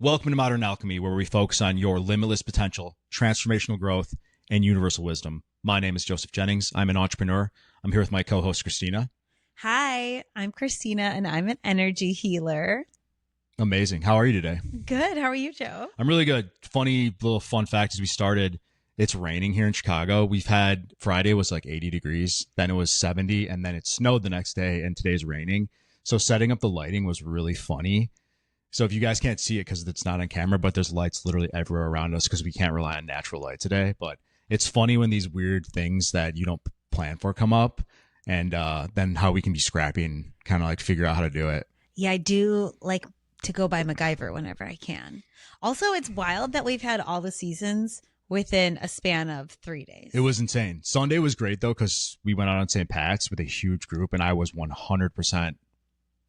Welcome to Modern Alchemy, where we focus on your limitless potential, transformational growth, and universal wisdom. My name is Joseph Jennings. I'm an entrepreneur. I'm here with my co-host, Christina. Hi, I'm Christina, and I'm an energy healer. Amazing. How are you today? Good. How are you, Joe? I'm really good. Funny little fun fact as we started, it's raining here in Chicago. We've had Friday was like 80 degrees, then it was 70, and then it snowed the next day, and today's raining. So setting up the lighting was really funny. So if you guys can't see it because it's not on camera, but there's lights literally everywhere around us because we can't rely on natural light today. But it's funny when these weird things that you don't plan for come up, and then how we can be scrappy and kind of like figure out how to do it. Yeah, I do like to go by MacGyver whenever I can. Also, it's wild that we've had all the seasons within a span of 3 days. It was insane. Sunday was great though because we went out on St. Pat's with a huge group, and I was 100%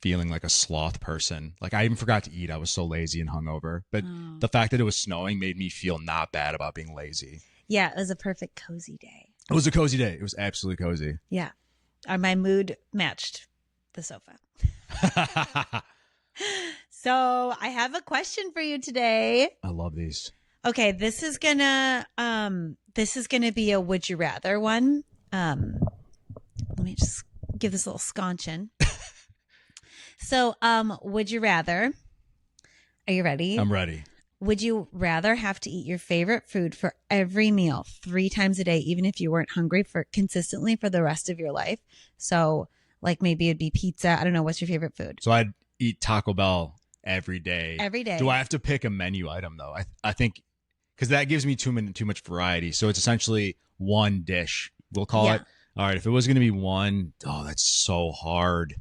feeling like a sloth person. Like I even forgot to eat. I was so lazy and hungover. But the fact that it was snowing made me feel not bad about being lazy. Yeah, it was a perfect cozy day. It was a cozy day. It was absolutely cozy. Yeah. My mood matched the sofa. So I have a question for you today. I love these. Okay, this is gonna be a would you rather one. Let me just give this a little sconching. So, would you rather? Are you ready? I'm ready. Would you rather have to eat your favorite food for every meal 3 times a day, even if you weren't hungry for consistently for the rest of your life? So, like maybe it'd be pizza. I don't know. What's your favorite food? So I'd eat Taco Bell every day. Every day. Do I have to pick a menu item though? I think because that gives me too much variety. So it's essentially one dish. We'll call it. All right. If it was going to be one, that's so hard.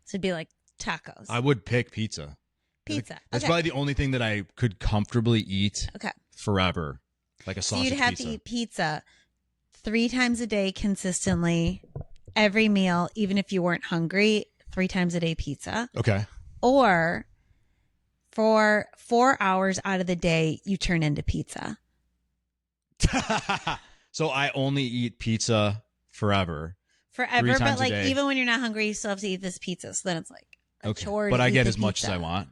So it'd be like tacos. I would pick pizza. Pizza. That's probably the only thing that I could comfortably eat forever. Like a sausage pizza. So you'd have to eat pizza 3 times a day consistently, every meal, even if you weren't hungry, 3 times a day pizza. Okay. Or for 4 hours out of the day, you turn into pizza. So I only eat pizza forever. Forever, but like even when you're not hungry, you still have to eat this pizza. So then it's like a chore. But I get as pizza. much as I want.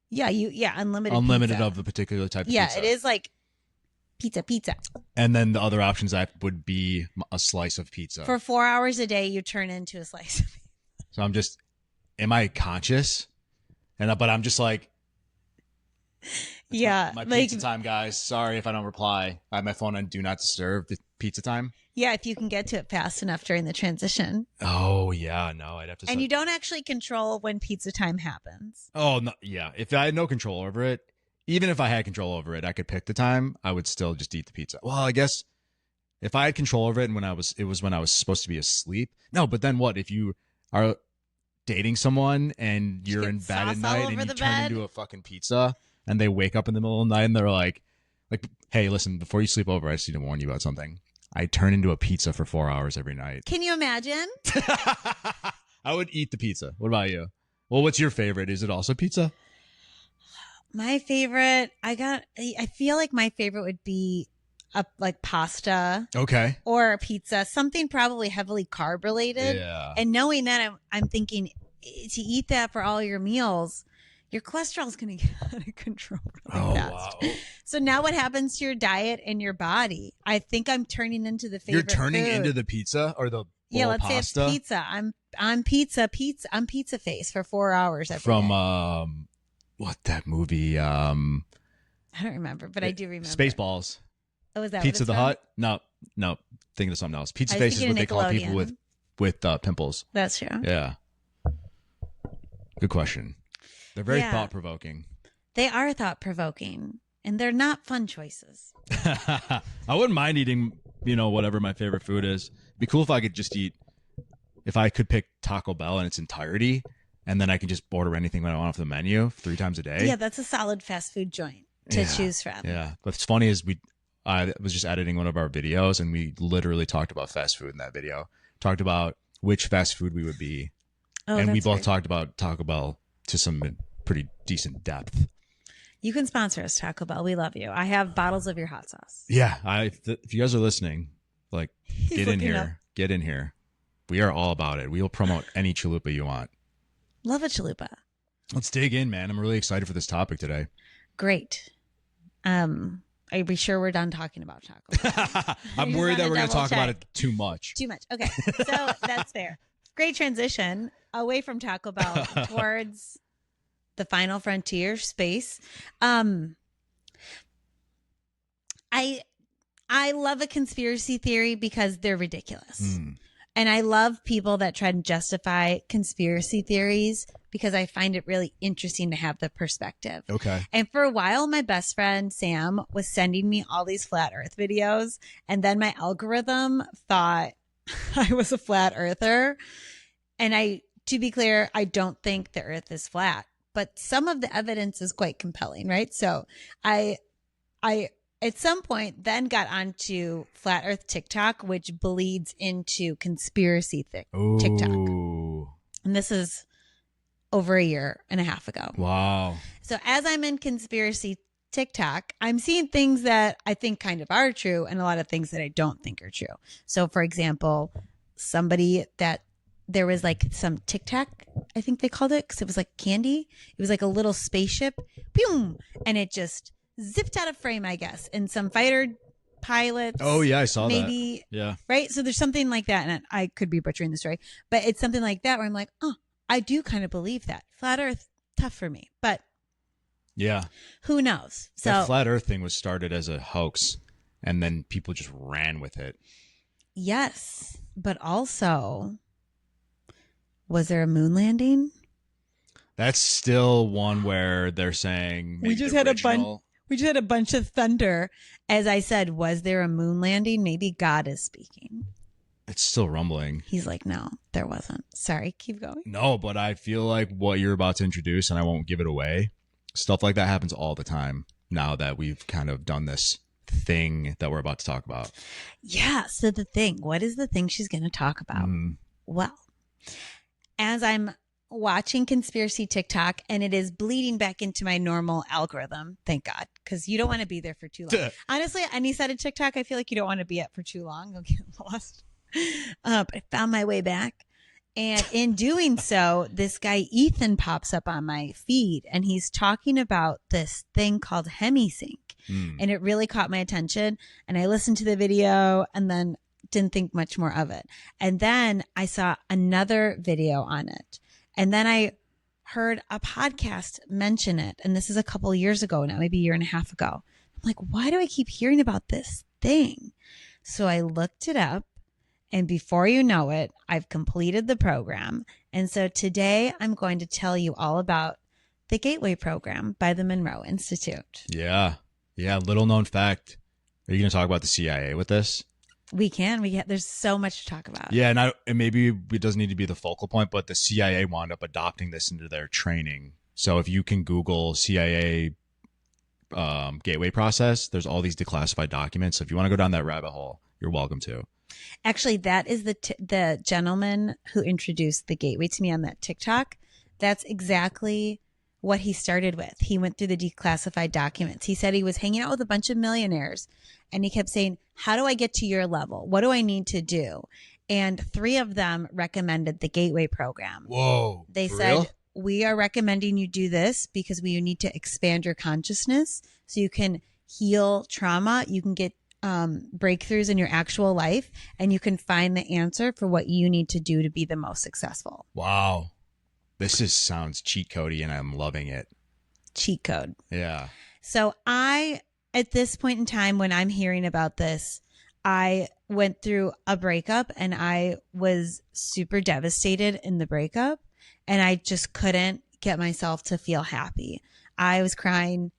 Yeah, unlimited. Unlimited pizza. of the particular type of pizza. Yeah, it is like pizza. And then the other options I would be a slice of pizza. For 4 hours a day, you turn into a slice of pizza. So am I conscious? But I'm just like, yeah, my pizza time, guys. Sorry if I don't reply. I have my phone on Do Not Disturb. The pizza time. Yeah, if you can get to it fast enough during the transition. Oh yeah, no, I'd have to. And you don't actually control when pizza time happens. Oh no, yeah. If I had no control over it, even if I had control over it, I could pick the time. I would still just eat the pizza. Well, I guess if I had control over it, and it was when I was supposed to be asleep. No, but then what if you are dating someone and you're in bed at night and you turn into a fucking pizza, and they wake up in the middle of the night and they're like, hey, listen, before you sleep over, I just need to warn you about something. I turn into a pizza for 4 hours every night. Can you imagine? I would eat the pizza. What about you? Well, what's your favorite? Is it also pizza? My favorite, I feel like my favorite would be like pasta. Okay. Or pizza, something probably heavily carb related. Yeah. And knowing that, I'm thinking to eat that for all your meals, your cholesterol is going to get out of control really fast. Wow. So now what happens to your diet and your body? I think I'm turning into the favorite You're turning food. into the pizza or the let's pasta? say it's pizza. I'm pizza face for 4 hours every day. What that movie? I don't remember, but I do remember. Spaceballs. Oh, is that Pizza the from? Hut? No, thinking of something else. Pizza face is what they call people with pimples. That's true. Yeah. Good question. They're very thought-provoking. They are thought-provoking, and they're not fun choices. I wouldn't mind eating, whatever my favorite food is. It'd be cool if I could just if I could pick Taco Bell in its entirety, and then I can just order anything that I want off the menu 3 times a day. Yeah, that's a solid fast food joint to choose from. Yeah. What's funny is I was just editing one of our videos, and we literally talked about fast food in that video. Talked about which fast food we would be. And we both talked about Taco Bell to some pretty decent depth. You can sponsor us, Taco Bell. We love you. I have bottles of your hot sauce. Yeah. If you guys are listening, get in here. Get in here. We are all about it. We will promote any chalupa you want. Love a chalupa. Let's dig in, man. I'm really excited for this topic today. Great. Are we sure we're done talking about chocolate? I'm worried that we're going to talk about it too much. Too much. Okay. So that's fair. Great transition away from Taco Bell towards the final frontier space. I love a conspiracy theory because they're ridiculous. And I love people that try to justify conspiracy theories because I find it really interesting to have the perspective. Okay. And for a while, my best friend, Sam, was sending me all these flat earth videos. And then my algorithm thought I was a flat earther. And to be clear, I don't think the earth is flat, but some of the evidence is quite compelling, right? So I at some point then got onto flat earth TikTok, which bleeds into conspiracy TikTok. And this is over a year and a half ago. Wow. So as I'm in conspiracy TikTok, I'm seeing things that I think kind of are true and a lot of things that I don't think are true. So for example, there was like some Tic Tac, I think they called it, because it was like candy. It was like a little spaceship, boom, and it just zipped out of frame, I guess. And some fighter pilots. Oh yeah, I saw that. Maybe, yeah, right. So there's something like that, and I could be butchering the story, but it's something like that where I'm like, oh, I do kind of believe that. Flat Earth, tough for me, but yeah, who knows? So that flat Earth thing was started as a hoax, and then people just ran with it. Yes, but also, was there a moon landing? That's still one where they're saying we just had a bunch of thunder. As I said, was there a moon landing? Maybe God is speaking. It's still rumbling. He's like, no, there wasn't. Sorry, keep going. No, but I feel like what you're about to introduce, and I won't give it away, stuff like that happens all the time now that we've kind of done this thing that we're about to talk about. Yeah, so what is the thing she's going to talk about? Well, as I'm watching conspiracy TikTok, and it is bleeding back into my normal algorithm, thank God, because you don't want to be there for too long. Honestly, any side of TikTok, I feel like you don't want to be at for too long. You'll get lost. But I found my way back, and in doing so, this guy Ethan pops up on my feed, and he's talking about this thing called Hemi-sync, and it really caught my attention. And I listened to the video, and then didn't think much more of it. And then I saw another video on it. And then I heard a podcast mention it. And this is a couple of years ago now, maybe a year and a half ago. I'm like, why do I keep hearing about this thing? So I looked it up. And before you know it, I've completed the program. And so today I'm going to tell you all about the Gateway program by the Monroe Institute. Yeah. Yeah. Little known fact. Are you going to talk about the CIA with this? We can. There's so much to talk about. Yeah, and maybe it doesn't need to be the focal point, but the CIA wound up adopting this into their training. So if you can Google CIA gateway process, there's all these declassified documents. So if you want to go down that rabbit hole, you're welcome to. Actually, that is the gentleman who introduced the gateway to me on that TikTok. That's exactly what he started with. He went through the declassified documents. He said he was hanging out with a bunch of millionaires, and he kept saying, how do I get to your level? What do I need to do? And 3 of them recommended the Gateway program. Whoa. They said, real? We are recommending you do this because you need to expand your consciousness so you can heal trauma. You can get breakthroughs in your actual life, and you can find the answer for what you need to do to be the most successful. Wow. This sounds cheat codey, and I'm loving it. Cheat code. Yeah. So at this point in time, when I'm hearing about this, I went through a breakup, and I was super devastated in the breakup, and I just couldn't get myself to feel happy. I was crying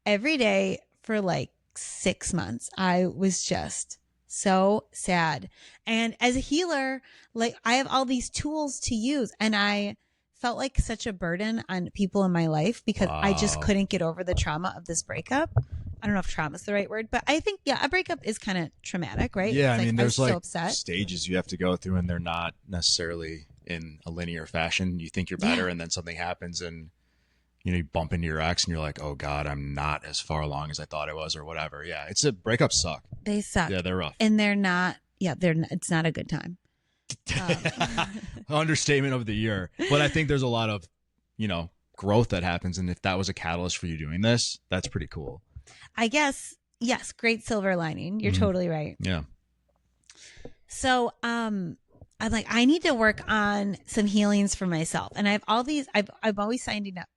every day for like 6 months. I was just so sad. And as a healer, like, I have all these tools to use, and I felt like such a burden on people in my life because I just couldn't get over the trauma of this breakup. I don't know if trauma is the right word, but I think, yeah, a breakup is kind of traumatic, right? Yeah, I mean, there's like so stages you have to go through, and they're not necessarily in a linear fashion. You think you're better, and then something happens, and you bump into your ex, and you're like, oh God, I'm not as far along as I thought I was, or whatever. Yeah, breakups suck. They suck. Yeah, they're rough. And they're not, it's not a good time. Understatement of the year. But I think there's a lot of, growth that happens. And if that was a catalyst for you doing this, that's pretty cool. I guess, yes, great silver lining. You're totally right. Yeah. So, I'm like, I need to work on some healings for myself. And I have all these, I've always signed up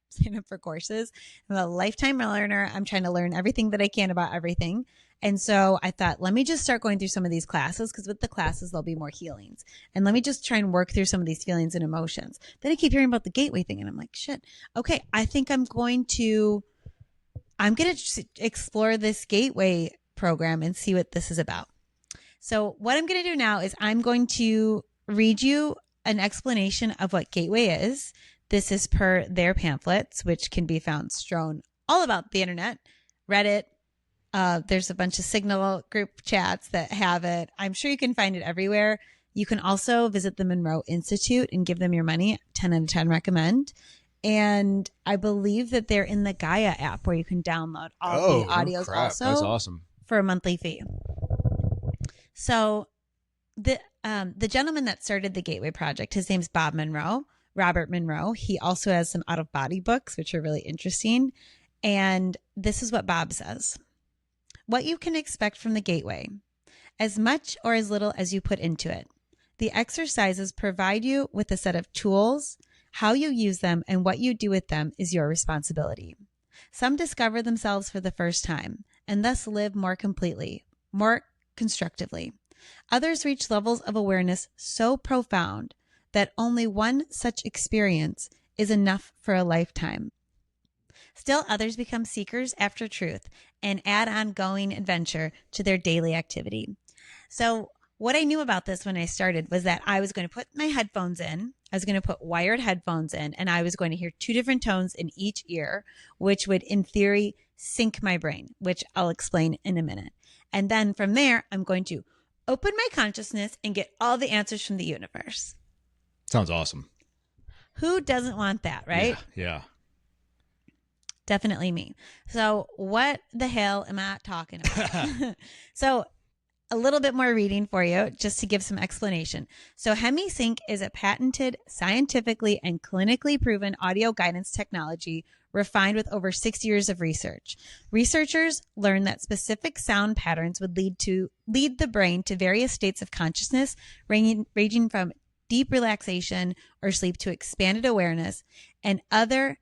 for courses. I'm a lifetime learner. I'm trying to learn everything that I can about everything. And so I thought, let me just start going through some of these classes, because with the classes, there'll be more healings. And let me just try and work through some of these feelings and emotions. Then I keep hearing about the gateway thing. And I'm like, shit, okay, I think I'm going to explore this gateway program and see what this is about. So what I'm going to do now is I'm going to read you an explanation of what gateway is. This is per their pamphlets, which can be found strewn all about the internet, Reddit. There's a bunch of Signal group chats that have it. I'm sure you can find it everywhere. You can also visit the Monroe Institute and give them your money. 10 out of 10 recommend. And I believe that they're in the Gaia app where you can download all the audios also. That's awesome. For a monthly fee. So the gentleman that started the Gateway Project, his name's Robert Monroe. He also has some out-of-body books, which are really interesting. And this is what Bob says. What you can expect from the Gateway, as much or as little as you put into it. The exercises provide you with a set of tools. How you use them and what you do with them is your responsibility. Some discover themselves for the first time and thus live more completely, more constructively. Others reach levels of awareness so profound that only one such experience is enough for a lifetime. Still others become seekers after truth and add ongoing adventure to their daily activity. So what I knew about this when I started was that I was going to put my headphones in. I was going to put wired headphones in, and I was going to hear 2 different tones in each ear, which would, in theory, sync my brain, which I'll explain in a minute. And then from there, I'm going to open my consciousness and get all the answers from the universe. Sounds awesome. Who doesn't want that, right? Yeah. Definitely me. So what the hell am I talking about? So a little bit more reading for you just to give some explanation. So Hemi-sync is a patented, scientifically and clinically proven audio guidance technology refined with over 6 years of research. Researchers learned that specific sound patterns would lead the brain to various states of consciousness, ranging from deep relaxation or sleep to expanded awareness and other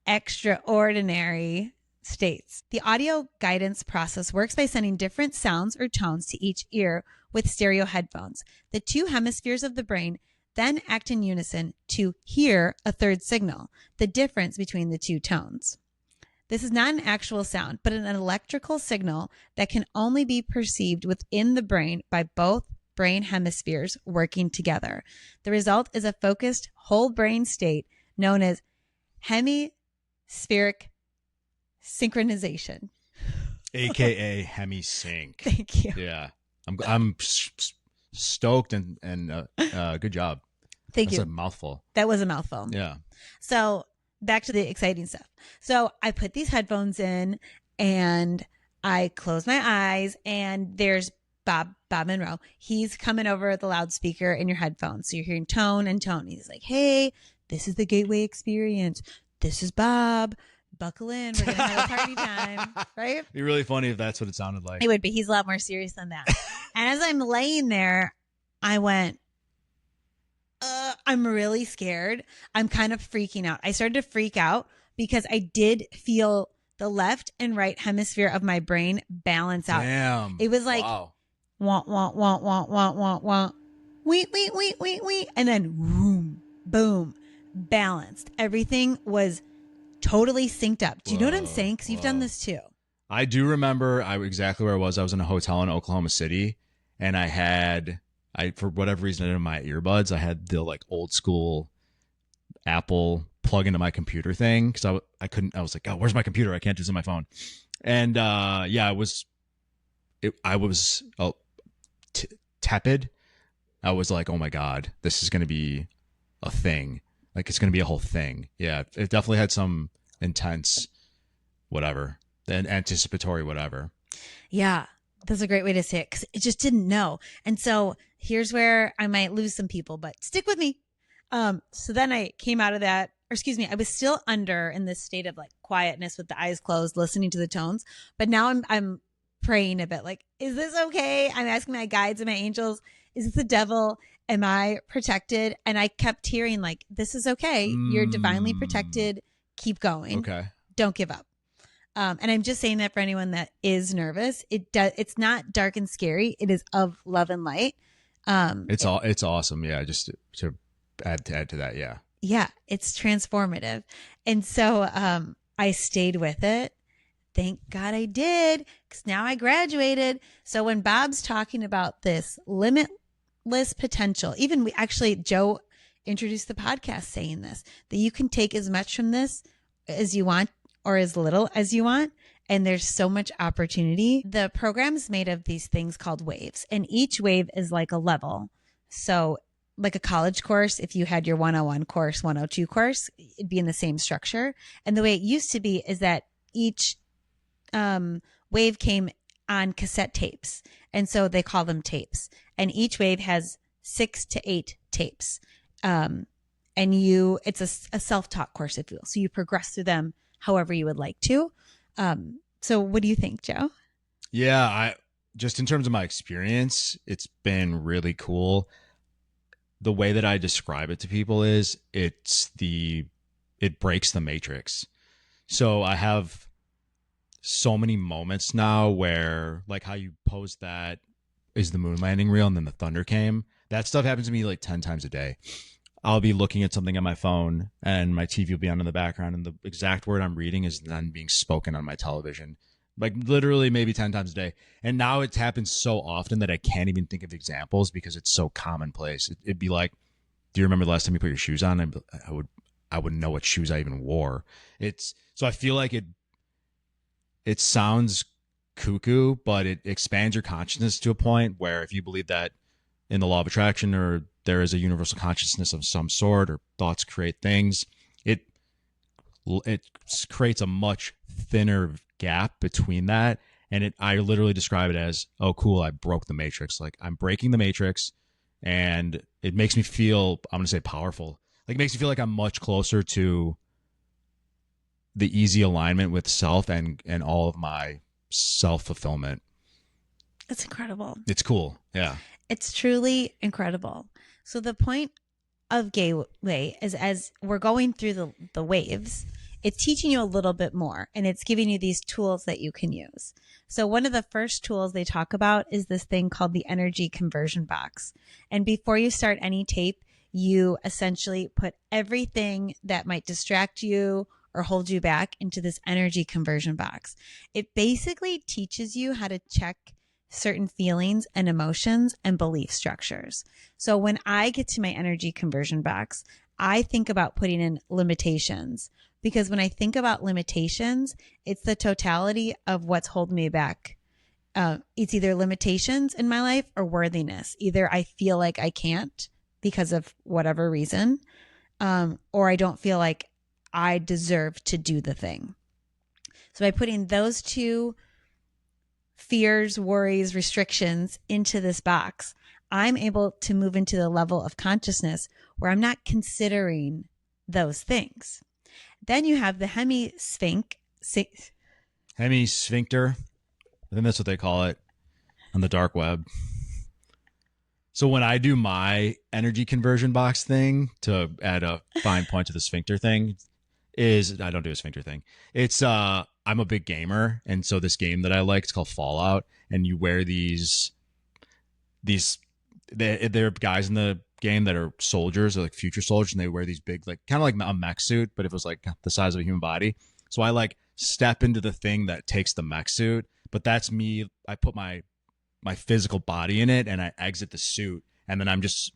extraordinary states. The audio guidance process works by sending different sounds or tones to each ear with stereo headphones. The 2 hemispheres of the brain then act in unison to hear a third signal, the difference between the 2 tones. This is not an actual sound, but an electrical signal that can only be perceived within the brain by both brain hemispheres working together. The result is a focused whole brain state known as hemispheric synchronization, AKA Hemi-sync. Thank you. Yeah, I'm stoked and good job. Thank That's you. a mouthful. That was a mouthful. Yeah. So back to the exciting stuff. So I put these headphones in and I close my eyes, and there's Bob Monroe. He's coming over the loudspeaker in your headphones. So you're hearing tone and tone. He's like, hey, this is the Gateway experience. This is Bob. Buckle in. We're going to have a party time. Right? It'd be really funny if that's what it sounded like. It would be. He's a lot more serious than that. And as I'm laying there, I went, I'm really scared. I'm kind of freaking out. I started to freak out because I did feel the left and right hemisphere of my brain balance out. Damn. It was like, wow. want, wee, and then boom, boom, balanced. Everything was totally synced up. Do you know what I'm saying? Because you've done this too. I do remember exactly where I was. I was in a hotel in Oklahoma City, and for whatever reason, in my earbuds, I had the like old school Apple plug into my computer thing because I was like, oh, where's my computer? I can't do this on my phone. And I was tepid. I was like, oh my God, this is going to be a thing. Like, it's going to be a whole thing. Yeah, it definitely had some intense whatever, and anticipatory whatever. Yeah, that's a great way to say it, because it just didn't know. And so here's where I might lose some people, but stick with me. So then I came out of that I was still under in this state of like quietness with the eyes closed, listening to the tones. But now I'm praying a bit like, is this okay? I'm asking my guides and my angels, is this the devil? Am I protected? And I kept hearing like, this is okay. You're divinely protected. Keep going. Okay. Don't give up. And I'm just saying that for anyone that is nervous. It's not dark and scary. It is of love and light. It's awesome. Yeah. Just to add to that. Yeah. Yeah. It's transformative. And so, I stayed with it. Thank God I did, because now I graduated. So when Bob's talking about this limitless potential, even Joe introduced the podcast saying this, that you can take as much from this as you want or as little as you want. And there's so much opportunity. The program's made of these things called waves, and each wave is like a level. So like a college course, if you had your 101 course, 102 course, it'd be in the same structure. And the way it used to be is that each wave came on cassette tapes. And so they call them tapes. And each wave has 6 to 8 tapes. And it's a self-taught course, if you will. So you progress through them however you would like to. So what do you think, Joe? Yeah, just in terms of my experience, it's been really cool. The way that I describe it to people is it breaks the matrix. So I have so many moments now where, like how you posed that, is the moon landing real? And then the thunder came. That stuff happens to me like 10 times a day. I'll be looking at something on my phone and my TV will be on in the background, and the exact word I'm reading is then being spoken on my television. Like literally maybe 10 times a day. And now it happens so often that I can't even think of examples because it's so commonplace. It'd be like, do you remember the last time you put your shoes on? I would know what shoes I even wore. So I feel like it sounds cuckoo, but it expands your consciousness to a point where if you believe that in the law of attraction or there is a universal consciousness of some sort, or thoughts create things, it creates a much thinner gap between that. And I literally describe it as, oh, cool, I broke the matrix. Like I'm breaking the matrix, and it makes me feel, I'm going to say powerful. Like it makes me feel like I'm much closer to the easy alignment with self and all of my self-fulfillment. It's incredible. It's cool. Yeah. It's truly incredible. So the point of Gateway is, as we're going through the waves, it's teaching you a little bit more, and it's giving you these tools that you can use. So one of the first tools they talk about is this thing called the energy conversion box. And before you start any tape, you essentially put everything that might distract you or hold you back into this energy conversion box. It basically teaches you how to check certain feelings and emotions and belief structures. So when I get to my energy conversion box, I think about putting in limitations, because when I think about limitations, it's the totality of what's holding me back. It's either limitations in my life or worthiness. Either I feel like I can't because of whatever reason, or I don't feel like I deserve to do the thing. So by putting those two fears, worries, restrictions into this box, I'm able to move into the level of consciousness where I'm not considering those things. Then you have the hemi-sphincter. Hemi-sphincter. I think that's what they call it on the dark web. So when I do my energy conversion box thing, to add a fine point to the sphincter thing, is I don't do a sphincter thing. It's I'm a big gamer, and so this game that I like, it's called Fallout, and you wear these there are guys in the game that are soldiers, or like future soldiers, and they wear these big, like kind of like a mech suit, but if it was like the size of a human body. So I like step into the thing that takes the mech suit, but that's me. I put my physical body in it, and I exit the suit, and then I'm just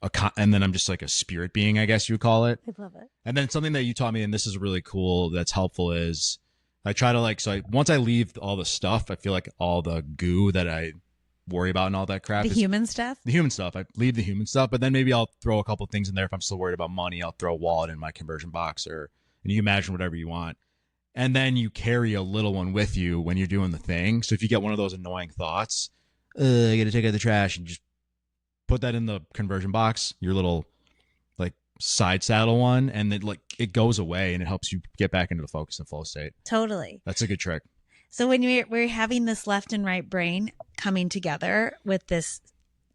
like a spirit being, I guess you would call it. I love it. And then something that you taught me, and this is really cool, that's helpful, is I try to once I leave all the stuff, I feel like all the goo that I worry about and all that crap. The human stuff? The human stuff. I leave the human stuff, but then maybe I'll throw a couple of things in there. If I'm still worried about money, I'll throw a wallet in my conversion box, and you imagine whatever you want. And then you carry a little one with you when you're doing the thing. So if you get one of those annoying thoughts, I got to take out the trash, and just put that in the conversion box, your little like side saddle one, and then like it goes away and it helps you get back into the focus and flow state. Totally. That's a good trick. So when we're having this left and right brain coming together with this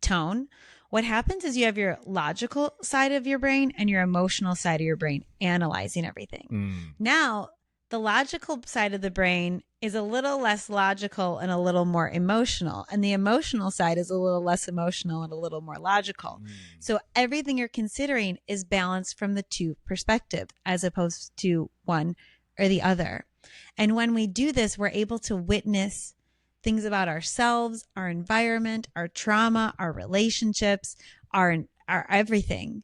tone, what happens is you have your logical side of your brain and your emotional side of your brain analyzing everything. Now, the logical side of the brain is a little less logical and a little more emotional. And the emotional side is a little less emotional and a little more logical. So everything you're considering is balanced from the two perspectives as opposed to one or the other. And when we do this, we're able to witness things about ourselves, our environment, our trauma, our relationships, our everything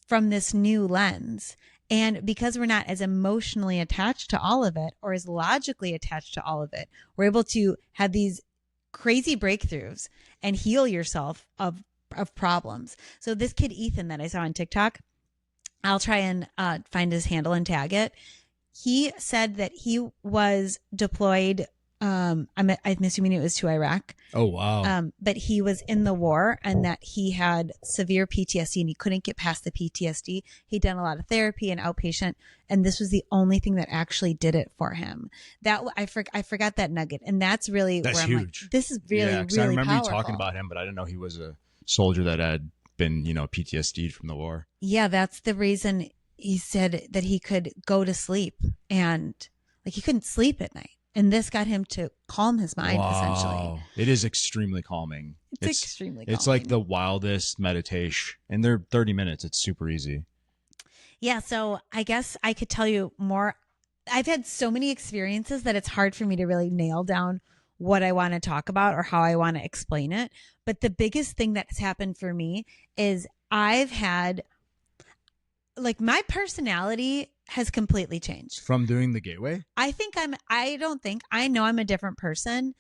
from this new lens. And because we're not as emotionally attached to all of it or as logically attached to all of it, we're able to have these crazy breakthroughs and heal yourself of problems. So this kid, Ethan, that I saw on TikTok, I'll try and find his handle and tag it. He said that he was deployed. I'm assuming it was to Iraq. Oh, wow. But he was in the war and that he had severe PTSD and he couldn't get past the PTSD. He'd done a lot of therapy and outpatient, and this was the only thing that actually did it for him. That I forgot that nugget. And that's where huge. I'm like, this is really, really I remember powerful. you talking about him, but I didn't know he was a soldier that had been, PTSD'd from the war. Yeah, that's the reason he said that he could go to sleep and like he couldn't sleep at night. And this got him to calm his mind, essentially. It is extremely calming. It's extremely calming. It's like the wildest meditation. And they're 30 minutes. It's super easy. Yeah, so I guess I could tell you more. I've had so many experiences that it's hard for me to really nail down what I want to talk about or how I want to explain it. But the biggest thing that's happened for me is I've had, like, my personality has completely changed. From doing the gateway? I know I'm a different person.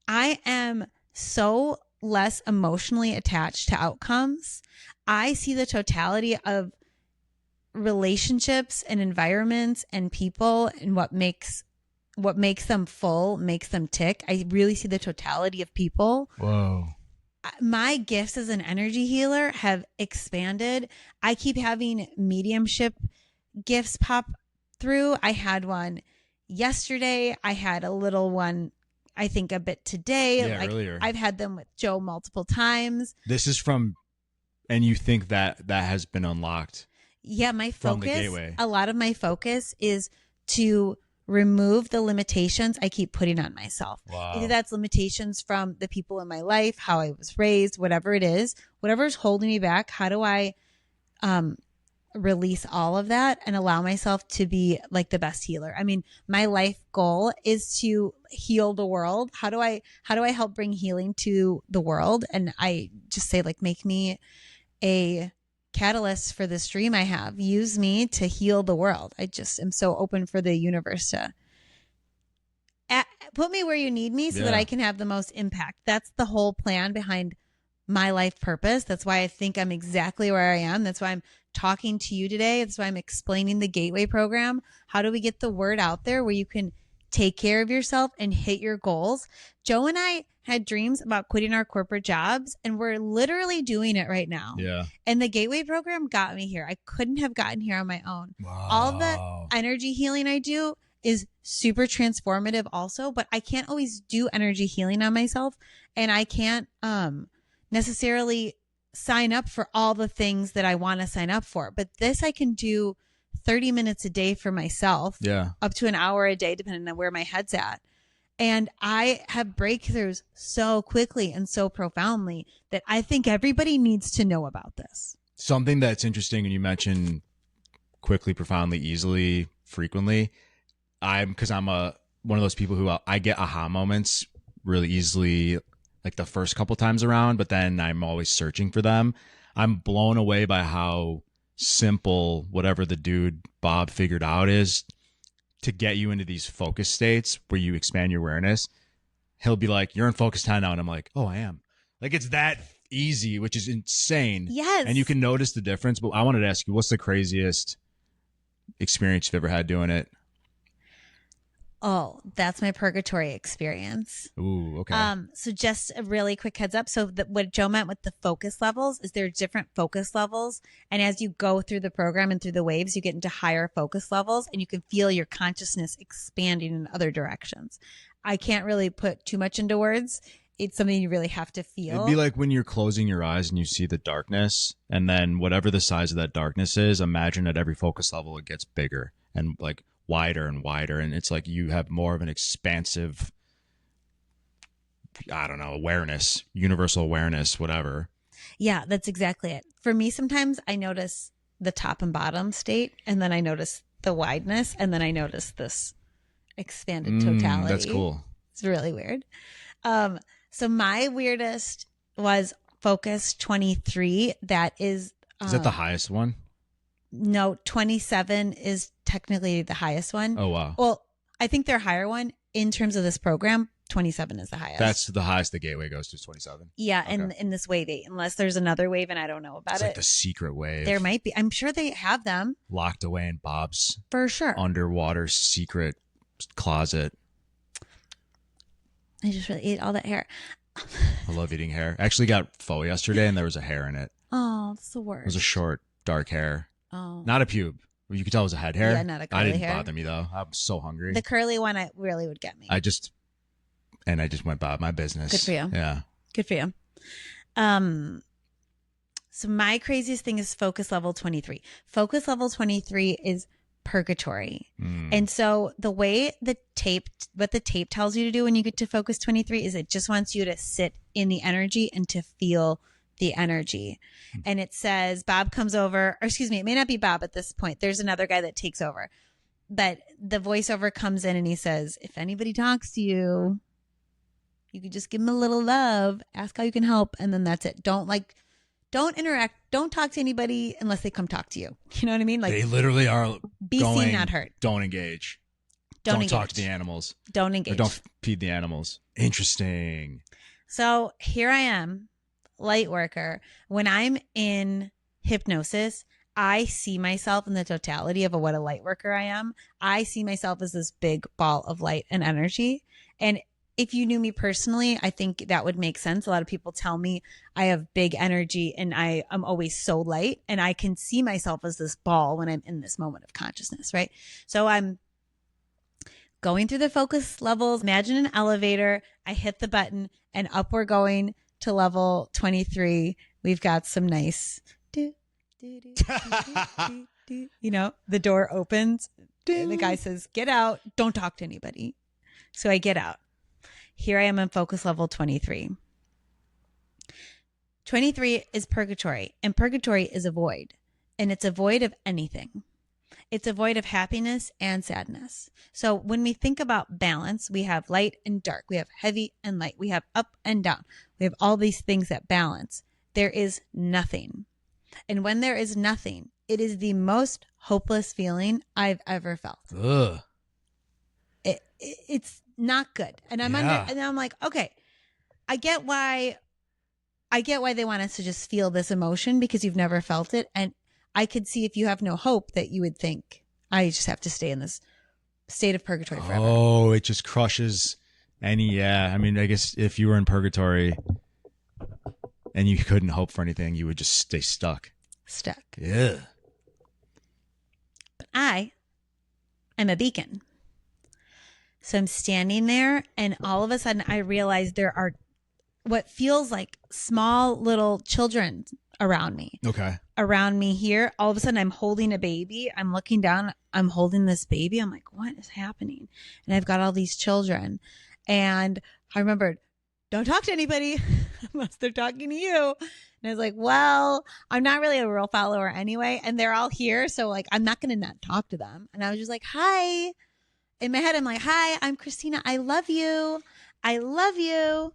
I am so less emotionally attached to outcomes. I see the totality of relationships and environments and people and what makes them full, makes them tick. I really see the totality of people. Whoa. My gifts as an energy healer have expanded. I keep having mediumship gifts pop through. I had one yesterday. I had a little one, I think, a bit today. Yeah, earlier. I've had them with Joe multiple times. This is from, and you think that has been unlocked? Yeah, my focus, from the gateway. A lot of my focus is to remove the limitations I keep putting on myself. Wow. Either that's limitations from the people in my life, how I was raised, whatever it is, whatever's holding me back. How do I release all of that and allow myself to be like the best healer? I mean, my life goal is to heal the world. How do I help bring healing to the world? And I just say, like, make me a catalyst for this dream I have. Use me to heal the world. I just am so open for the universe to put me where you need me so that I can have the most impact. That's the whole plan behind my life purpose. That's why I think I'm exactly where I am. That's why I'm talking to you today. That's why I'm explaining the Gateway program. How do we get the word out there where you can take care of yourself and hit your goals? Joe and I had dreams about quitting our corporate jobs, and we're literally doing it right now. Yeah. And the Gateway program got me here. I couldn't have gotten here on my own. Wow. All the energy healing I do is super transformative also, but I can't always do energy healing on myself, and I can't necessarily sign up for all the things that I want to sign up for. But this I can do 30 minutes a day for myself. Yeah. Up to an hour a day, depending on where my head's at. And I have breakthroughs so quickly and so profoundly that I think everybody needs to know about this. Something that's interesting, and you mentioned quickly, profoundly, easily, frequently. Because I'm one of those people who I get aha moments really easily, like the first couple times around, but then I'm always searching for them. I'm blown away by how simple whatever the dude Bob figured out is to get you into these focus states where you expand your awareness. He'll be like, you're in focus 10 now. And I'm like, oh, I am. Like, it's that easy, which is insane. Yes. And you can notice the difference. But I wanted to ask you, what's the craziest experience you've ever had doing it? Oh, that's my purgatory experience. Ooh, okay. So just a really quick heads up. So what Joe meant with the focus levels is there are different focus levels. And as you go through the program and through the waves, you get into higher focus levels and you can feel your consciousness expanding in other directions. I can't really put too much into words. It's something you really have to feel. It'd be like when you're closing your eyes and you see the darkness, and then whatever the size of that darkness is, imagine at every focus level it gets bigger and like wider and wider, and it's like you have more of an expansive, I don't know, awareness, universal awareness, whatever. Yeah, that's exactly it. For me, sometimes I notice the top and bottom state, and then I notice the wideness, and then I notice this expanded totality. That's cool. It's really weird. So my weirdest was focus 23. That is that the highest one? No, 27 is technically the highest one. Oh, wow. Well, I think their higher one in terms of this program, 27 is the highest. That's the highest the gateway goes to, 27. Yeah, Okay. in this wave 8, unless there's another wave and I don't know about It's it. like the secret wave. There might be. I'm sure they have them. Locked away in Bob's For sure. underwater secret closet. I just really ate all that hair. I love eating hair. I actually got pho yesterday and there was a hair in it. Oh, that's the worst. It was a short, dark hair. Oh. Not a pube. You could tell it was a head hair. Yeah, not a curly I didn't hair. bother me though. I'm so hungry. The curly one really would get me. I just went about my business. Good for you. Yeah. Good for you. So my craziest thing is focus level 23. Focus level 23 is purgatory. And so the way what the tape tells you to do when you get to focus 23 is it just wants you to sit in the energy and to feel the energy. And it says Bob comes over, or excuse me, it may not be Bob at this point. There's another guy that takes over. But the voiceover comes in and he says, if anybody talks to you, you can just give them a little love, ask how you can help, and then that's it. Don't interact, don't talk to anybody unless they come talk to you. You know what I mean? Like, they literally are be seen, not heard. Don't engage. Don't Don't engage. talk to the animals. Don't engage. Or don't feed the animals. Interesting. So here I am, light worker. When I'm in hypnosis, I see myself in the totality of what a light worker I am. I see myself as this big ball of light and energy. And if you knew me personally, I think that would make sense. A lot of people tell me I have big energy and I'm always so light, and I can see myself as this ball when I'm in this moment of consciousness, right? So I'm going through the focus levels. Imagine an elevator. I hit the button and up we're going to level 23. We've got some nice, the door opens and the guy says, get out. Don't talk to anybody. So I get out. Here I am in focus level 23. 23 is purgatory, and purgatory is a void, and it's a void of anything. It's a void of happiness and sadness. So when we think about balance, we have light and dark. We have heavy and light. We have up and down. We have all these things that balance. There is nothing. And when there is nothing, it is the most hopeless feeling I've ever felt. Ugh. It's not good. And I'm and I'm like, okay, I get why they want us to just feel this emotion because you've never felt it. And I could see if you have no hope that you would think I just have to stay in this state of purgatory forever. Oh, it just crushes any, I mean, I guess if you were in purgatory and you couldn't hope for anything, you would just stay stuck. Yeah. But I am a beacon. So I'm standing there, and all of a sudden I realize there are what feels like small little children around me. Okay. Around me here. All of a sudden I'm holding a baby. I'm looking down. I'm holding this baby. I'm like, what is happening? And I've got all these children. And I remembered, don't talk to anybody unless they're talking to you. And I was like, well, I'm not really a real follower anyway. And they're all here. So like, I'm not going to not talk to them. And I was just like, hi. In my head, I'm like, hi, I'm Christina. I love you. I love you.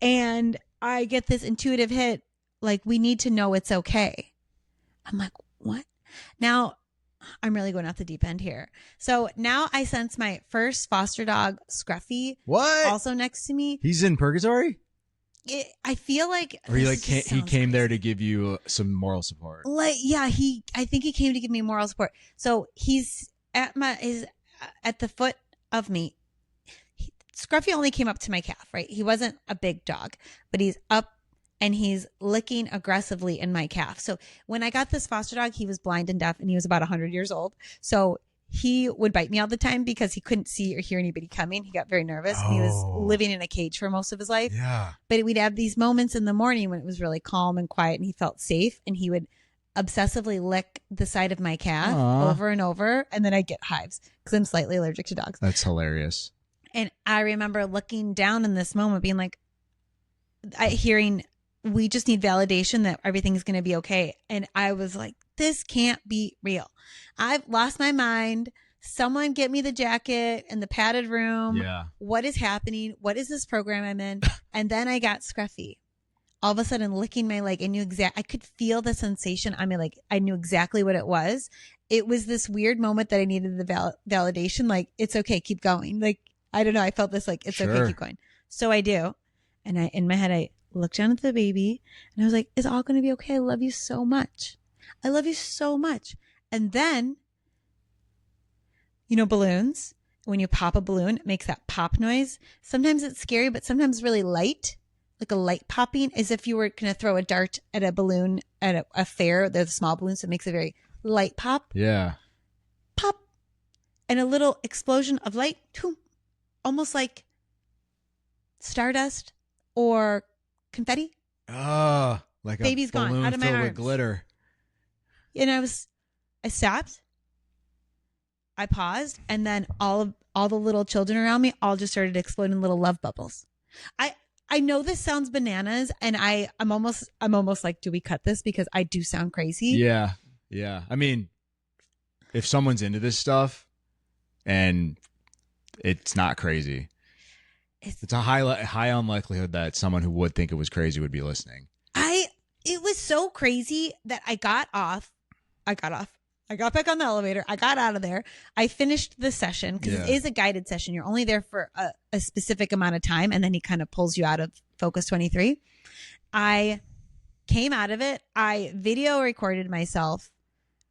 And I get this intuitive hit, like, we need to know it's okay. I'm like, what? Now, I'm really going off the deep end here. So now I sense my first foster dog, Scruffy, What? also next to me. He's in purgatory? I feel like... Or he came there to give you some moral support? Like, yeah, I think he came to give me moral support. So he's at the foot of me. Scruffy only came up to my calf, right? He wasn't a big dog, but he's up and he's licking aggressively in my calf. So when I got this foster dog, he was blind and deaf and he was about 100 years old. So he would bite me all the time because he couldn't see or hear anybody coming. He got very nervous and he was living in a cage for most of his life. Yeah. But we'd have these moments in the morning when it was really calm and quiet and he felt safe, and he would obsessively lick the side of my calf over and over. And then I get hives because I'm slightly allergic to dogs. That's hilarious. And I remember looking down in this moment being like, hearing, we just need validation that everything's going to be okay. And I was like, this can't be real. I've lost my mind. Someone get me the jacket in the padded room. Yeah. What is happening? What is this program I'm in? And then I got Scruffy. All of a sudden licking my leg. I could feel the sensation on my leg. I knew exactly what it was. It was this weird moment that I needed the validation. Like, it's okay. Keep going. Like, I don't know. I felt this like, it's okay. Keep going. So I do. And in my head, I looked down at the baby and I was like, it's all going to be okay. I love you so much. I love you so much. And then, you know, balloons, when you pop a balloon, it makes that pop noise. Sometimes it's scary, but sometimes really light, like a light popping, as if you were going to throw a dart at a balloon at a fair. They're the small balloons, so it makes a very light pop. Yeah. Pop. And a little explosion of light, almost like stardust or confetti. Like baby's a balloon gone out of my filled arms. with glitter. And I stopped. I paused, and then all the little children around me all just started exploding little love bubbles. I know this sounds bananas, and I'm almost like, do we cut this because I do sound crazy? Yeah. Yeah. I mean, if someone's into this stuff and it's not crazy, it's a high unlikelihood that someone who would think it was crazy would be listening. It was so crazy that I got back on the elevator. I got out of there. I finished the session because it is a guided session. You're only there for a specific amount of time, and then he kind of pulls you out of Focus 23. I came out of it. I video recorded myself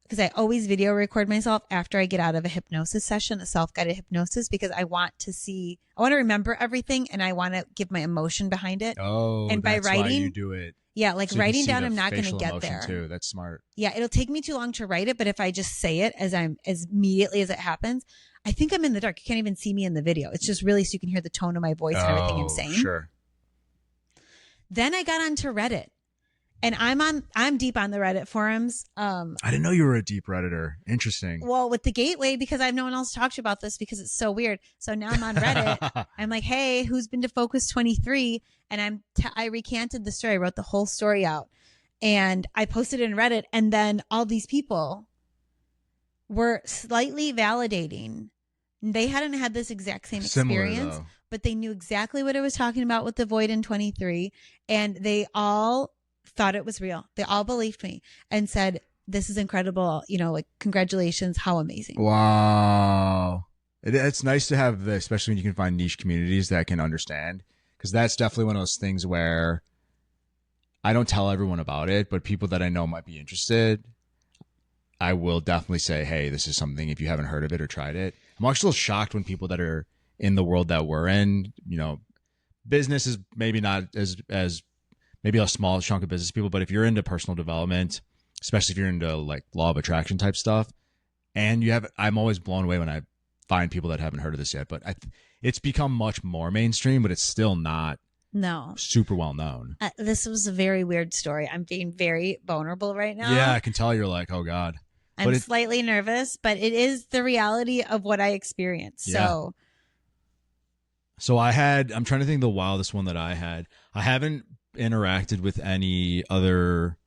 because I always video record myself after I get out of a hypnosis session, a self-guided hypnosis, because I want to remember everything, and I want to give my emotion behind it. Oh, and by writing, why you do it. Yeah, like so writing down, I'm not going to get there. Too. That's smart. Yeah, it'll take me too long to write it, but if I just say it as immediately as it happens, I think I'm in the dark. You can't even see me in the video. It's just really so you can hear the tone of my voice and everything I'm saying. Sure. Then I got onto Reddit, and I'm deep on the Reddit forums. I didn't know you were a deep Redditor. Interesting. Well, with the gateway, because I have no one else to talk to about this because it's so weird. So now I'm on Reddit. I'm like, hey, who's been to Focus 23? And I recanted the story. I wrote the whole story out, and I posted it in Reddit. And then all these people were slightly validating. They hadn't had this exact same experience, but they knew exactly what I was talking about with the void in 23. And they all thought it was real. They all believed me and said, this is incredible. You know, like, congratulations. How amazing. Wow. It's nice to have this, especially when you can find niche communities that can understand. Because that's definitely one of those things where I don't tell everyone about it, but people that I know might be interested, I will definitely say, hey, this is something, if you haven't heard of it or tried it. I'm actually shocked when people that are in the world that we're in, you know, business is maybe not as maybe a small chunk of business people, but if you're into personal development, especially if you're into like law of attraction type stuff, and I'm always blown away when I find people that haven't heard of this yet, but it's become much more mainstream, but it's still not super well known. This was a very weird story. I'm being very vulnerable right now. Yeah, I can tell you're like, oh God. I'm slightly nervous, but it is the reality of what I experienced. Yeah. So I'm trying to think of the wildest one that I had. I haven't interacted with any other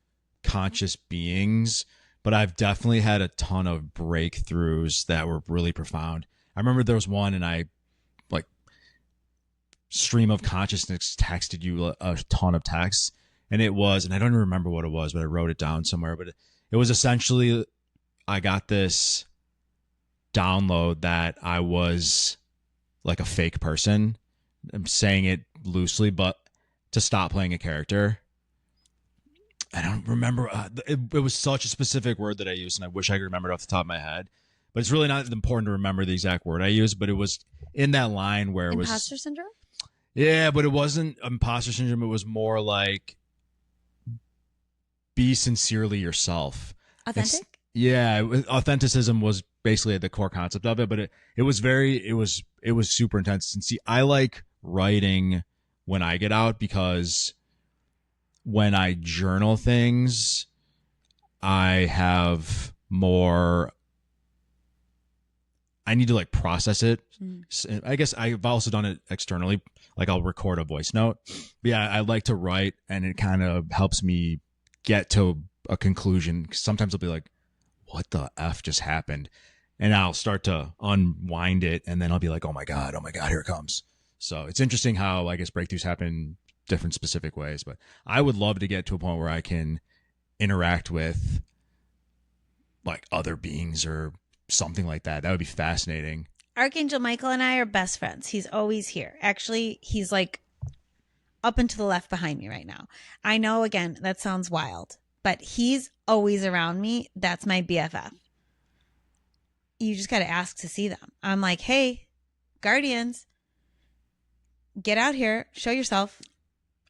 conscious beings, but I've definitely had a ton of breakthroughs that were really profound. I remember there was one, and I stream of consciousness texted you a ton of texts, and I don't even remember what it was, but I wrote it down somewhere. But it was essentially, I got this download that I was like a fake person. I'm saying it loosely, but to stop playing a character. I don't remember. It was such a specific word that I used, and I wish I could remember it off the top of my head. but it's really not important to remember the exact word I used, but it was in that line where it was Imposter syndrome? Yeah, but it wasn't imposter syndrome. It was more like be sincerely yourself. Authentic? Authenticism was basically the core concept of it, but it was super intense. And see, I like writing when I get out because when I journal things, I have more. I need to like process it. I guess I've also done it externally. Like I'll record a voice note. But yeah, I like to write, and it kind of helps me get to a conclusion. Sometimes I'll be like, what the F just happened? And I'll start to unwind it, and then I'll be like, oh my God, here it comes. So it's interesting how I guess breakthroughs happen in different specific ways. But I would love to get to a point where I can interact with like other beings or something like that. That would be fascinating. Archangel Michael and I are best friends. He's always here. Actually, he's like up and to the left behind me right now. I know, again, that sounds wild, but he's always around me. That's my BFF. You just got to ask to see them. I'm like, hey, guardians, get out here. Show yourself.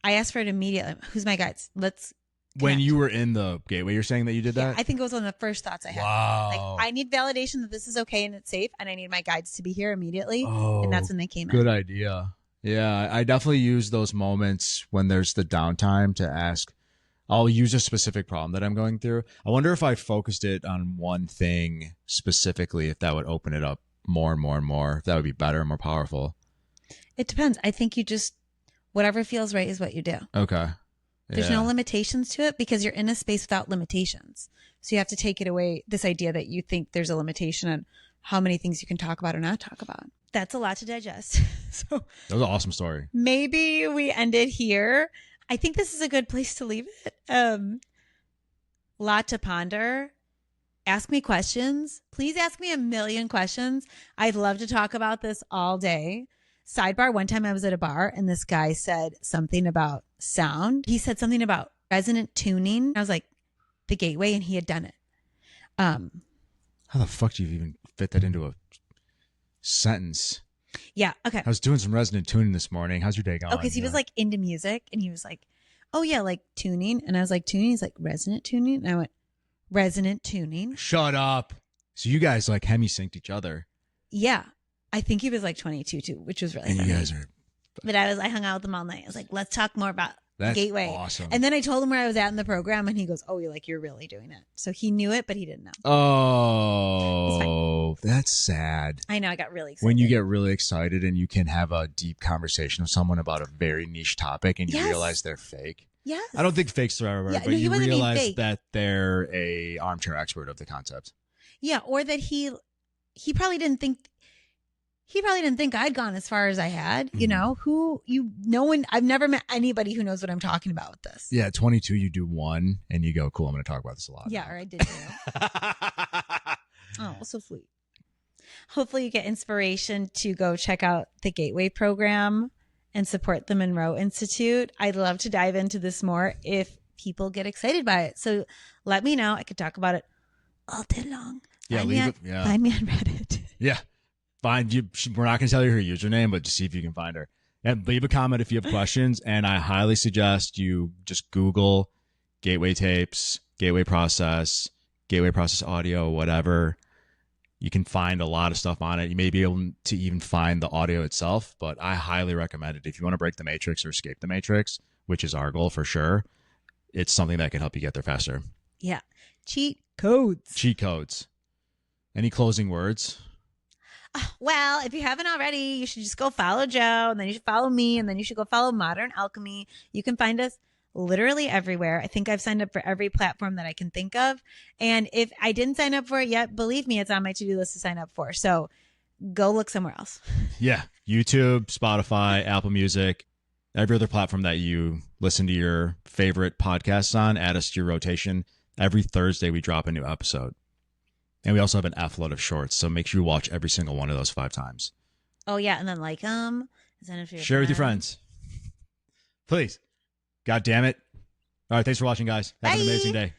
I asked for it immediately. Who's my guides? Let's When you were in the gateway, you're saying that you did that? I think it was one of the first thoughts I had. Wow. Like, I need validation that this is okay and it's safe, and I need my guides to be here immediately. And that's when they came in. Good idea. Yeah, I definitely use those moments when there's the downtime to ask. I'll use a specific problem that I'm going through. I wonder if I focused it on one thing specifically, if that would open it up more and more and more. If that would be better and more powerful. It depends. I think you just, whatever feels right is what you do. Okay. There's no limitations to it because you're in a space without limitations. So you have to take it away, this idea that you think there's a limitation on how many things you can talk about or not talk about. That's a lot to digest. So that was an awesome story. Maybe we end it here. I think this is a good place to leave it. Lot to ponder. Ask me questions. Please ask me a million questions. I'd love to talk about this all day. Sidebar, one time I was at a bar and this guy said something about sound. He said something about resonant tuning. I was like, the gateway, and he had done it. How the fuck do you even fit that into a sentence? Yeah, okay. I was doing some resonant tuning this morning. How's your day going? Okay, so he was like into music and he was like, oh yeah, like tuning. And I was like, tuning? He's like, resonant tuning? And I went, resonant tuning? Shut up. So you guys like hemi-synced each other. Yeah. I think he was like 22 too, which was really funny. And you guys are... But I hung out with him all night. I was like, let's talk more about Gateway. Awesome. And then I told him where I was at in the program and he goes, oh, you're really doing it. So he knew it, but he didn't know. Oh, that's sad. I know. I got really excited. When you get really excited and you can have a deep conversation with someone about a very niche topic and you realize they're fake. Yes. I don't think fakes are everywhere, but you realize that they're a armchair expert of the concept. Yeah. Or that he probably didn't think I'd gone as far as I had. You know, I've never met anybody who knows what I'm talking about with this. Yeah, 22, you do one and you go, cool, I'm going to talk about this a lot. Yeah, or I did too. Oh, so sweet. Hopefully you get inspiration to go check out the Gateway program and support the Monroe Institute. I'd love to dive into this more if people get excited by it. So let me know. I could talk about it all day long. Yeah, Find me on Reddit. Yeah. Find you. We're not going to tell you her username, but just see if you can find her. And leave a comment if you have questions. And I highly suggest you just Google Gateway tapes, Gateway process audio, whatever. You can find a lot of stuff on it. You may be able to even find the audio itself, but I highly recommend it. If you want to break the matrix or escape the matrix, which is our goal for sure, it's something that can help you get there faster. Yeah. Cheat codes. Any closing words? Well, if you haven't already, you should just go follow Joe, and then you should follow me, and then you should go follow Modern Alchemy. You can find us literally everywhere. I think I've signed up for every platform that I can think of. And if I didn't sign up for it yet, believe me, it's on my to-do list to sign up for. So go look somewhere else. Yeah. YouTube, Spotify, Apple Music, every other platform that you listen to your favorite podcasts on, add us to your rotation. Every Thursday, we drop a new episode. And we also have an F-load of shorts, so make sure you watch every single one of those 5 times. Oh, yeah, and then like them. Share with your friends. Please. God damn it. All right, thanks for watching, guys. Have an amazing day.